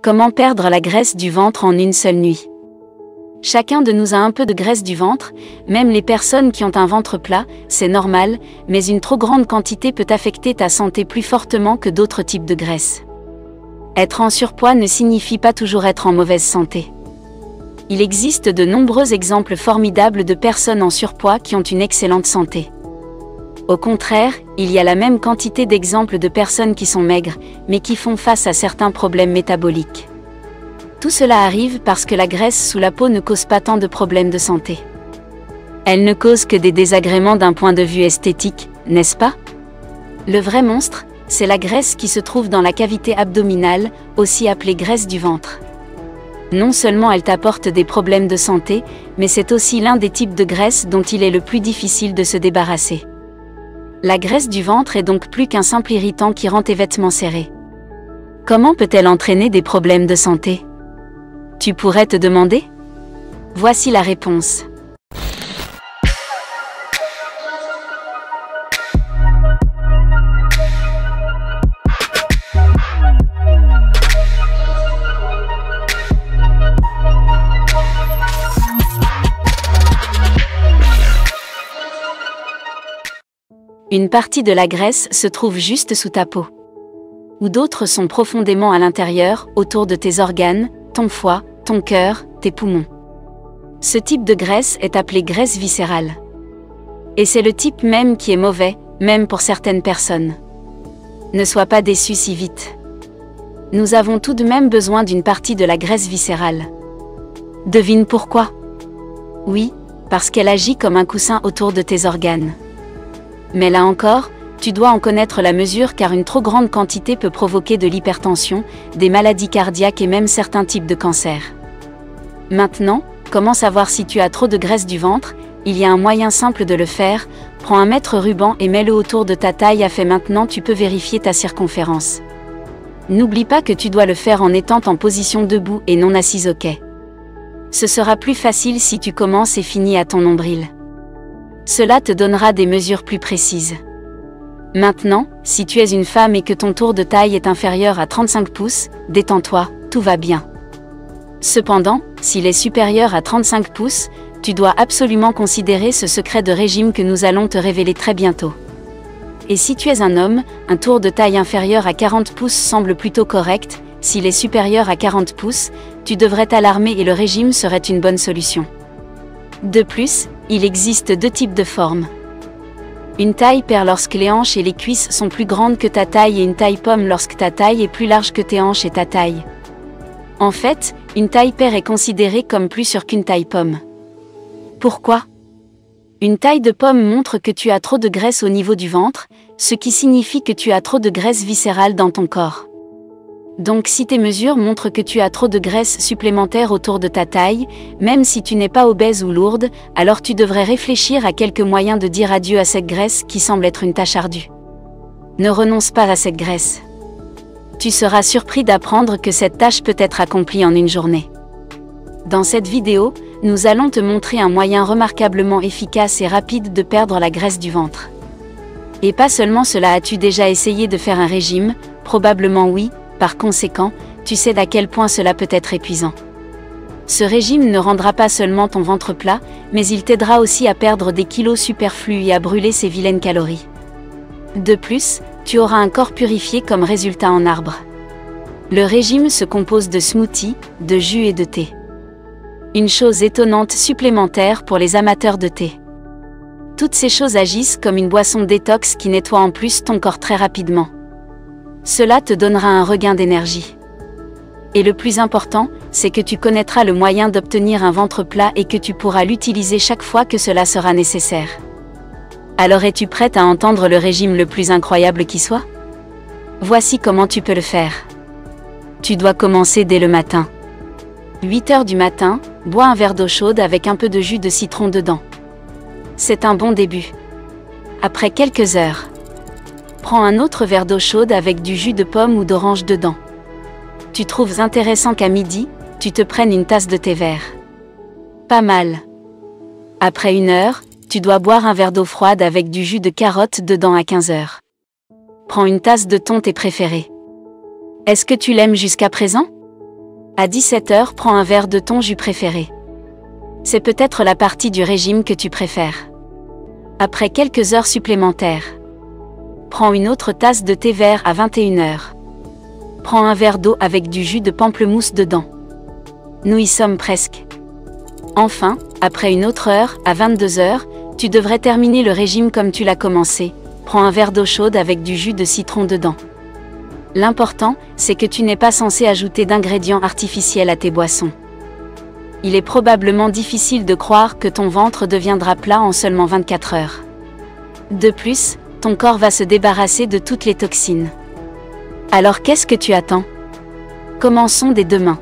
Comment perdre la graisse du ventre en une seule nuit? Chacun de nous a un peu de graisse du ventre, même les personnes qui ont un ventre plat, c'est normal, mais une trop grande quantité peut affecter ta santé plus fortement que d'autres types de graisse. Être en surpoids ne signifie pas toujours être en mauvaise santé. Il existe de nombreux exemples formidables de personnes en surpoids qui ont une excellente santé. Au contraire, il y a la même quantité d'exemples de personnes qui sont maigres, mais qui font face à certains problèmes métaboliques. Tout cela arrive parce que la graisse sous la peau ne cause pas tant de problèmes de santé. Elle ne cause que des désagréments d'un point de vue esthétique, n'est-ce pas? Le vrai monstre, c'est la graisse qui se trouve dans la cavité abdominale, aussi appelée graisse du ventre. Non seulement elle t'apporte des problèmes de santé, mais c'est aussi l'un des types de graisse dont il est le plus difficile de se débarrasser. La graisse du ventre est donc plus qu'un simple irritant qui rend tes vêtements serrés. Comment peut-elle entraîner des problèmes de santé? Tu pourrais te demander? Voici la réponse. Une partie de la graisse se trouve juste sous ta peau. Ou d'autres sont profondément à l'intérieur, autour de tes organes, ton foie, ton cœur, tes poumons. Ce type de graisse est appelé graisse viscérale. Et c'est le type même qui est mauvais, même pour certaines personnes. Ne sois pas déçu si vite. Nous avons tout de même besoin d'une partie de la graisse viscérale. Devine pourquoi? Oui, parce qu'elle agit comme un coussin autour de tes organes. Mais là encore, tu dois en connaître la mesure car une trop grande quantité peut provoquer de l'hypertension, des maladies cardiaques et même certains types de cancers. Maintenant, comment savoir si tu as trop de graisse du ventre? Il y a un moyen simple de le faire, prends un mètre ruban et mets-le autour de ta taille. Maintenant tu peux vérifier ta circonférence. N'oublie pas que tu dois le faire en étant en position debout et non assise au quai. Ce sera plus facile si tu commences et finis à ton nombril. Cela te donnera des mesures plus précises. Maintenant, si tu es une femme et que ton tour de taille est inférieur à 35 pouces, détends-toi, tout va bien. Cependant, s'il est supérieur à 35 pouces, tu dois absolument considérer ce secret de régime que nous allons te révéler très bientôt. Et si tu es un homme, un tour de taille inférieur à 40 pouces semble plutôt correct, s'il est supérieur à 40 pouces, tu devrais t'alarmer et le régime serait une bonne solution. De plus, il existe deux types de formes. Une taille paire lorsque les hanches et les cuisses sont plus grandes que ta taille et une taille pomme lorsque ta taille est plus large que tes hanches et ta taille. En fait, une taille paire est considérée comme plus sûre qu'une taille pomme. Pourquoi? Une taille de pomme montre que tu as trop de graisse au niveau du ventre, ce qui signifie que tu as trop de graisse viscérale dans ton corps. Donc si tes mesures montrent que tu as trop de graisse supplémentaire autour de ta taille, même si tu n'es pas obèse ou lourde, alors tu devrais réfléchir à quelques moyens de dire adieu à cette graisse qui semble être une tâche ardue. Ne renonce pas à cette graisse. Tu seras surpris d'apprendre que cette tâche peut être accomplie en une journée. Dans cette vidéo, nous allons te montrer un moyen remarquablement efficace et rapide de perdre la graisse du ventre. Et pas seulement cela, as-tu déjà essayé de faire un régime? Probablement oui. Par conséquent, tu sais à quel point cela peut être épuisant. Ce régime ne rendra pas seulement ton ventre plat, mais il t'aidera aussi à perdre des kilos superflus et à brûler ces vilaines calories. De plus, tu auras un corps purifié comme résultat en arbre. Le régime se compose de smoothies, de jus et de thé. Une chose étonnante supplémentaire pour les amateurs de thé. Toutes ces choses agissent comme une boisson détox qui nettoie en plus ton corps très rapidement. Cela te donnera un regain d'énergie. Et le plus important, c'est que tu connaîtras le moyen d'obtenir un ventre plat et que tu pourras l'utiliser chaque fois que cela sera nécessaire. Alors es-tu prête à entendre le régime le plus incroyable qui soit? Voici comment tu peux le faire. Tu dois commencer dès le matin. 8 heures du matin, bois un verre d'eau chaude avec un peu de jus de citron dedans. C'est un bon début. Après quelques heures, prends un autre verre d'eau chaude avec du jus de pomme ou d'orange dedans. Tu trouves intéressant qu'à midi, tu te prennes une tasse de thé vert. Pas mal. Après 1 heure, tu dois boire un verre d'eau froide avec du jus de carotte dedans à 15 heures. Prends une tasse de ton thé préféré. Est-ce que tu l'aimes jusqu'à présent? À 17 h, prends un verre de ton jus préféré. C'est peut-être la partie du régime que tu préfères. Après quelques heures supplémentaires, prends une autre tasse de thé vert à 21 h. Prends un verre d'eau avec du jus de pamplemousse dedans. Nous y sommes presque. Enfin, après une autre heure, à 22 h, tu devrais terminer le régime comme tu l'as commencé. Prends un verre d'eau chaude avec du jus de citron dedans. L'important, c'est que tu n'es pas censé ajouter d'ingrédients artificiels à tes boissons. Il est probablement difficile de croire que ton ventre deviendra plat en seulement 24 heures. De plus, ton corps va se débarrasser de toutes les toxines. Alors qu'est-ce que tu attends? Commençons dès demain.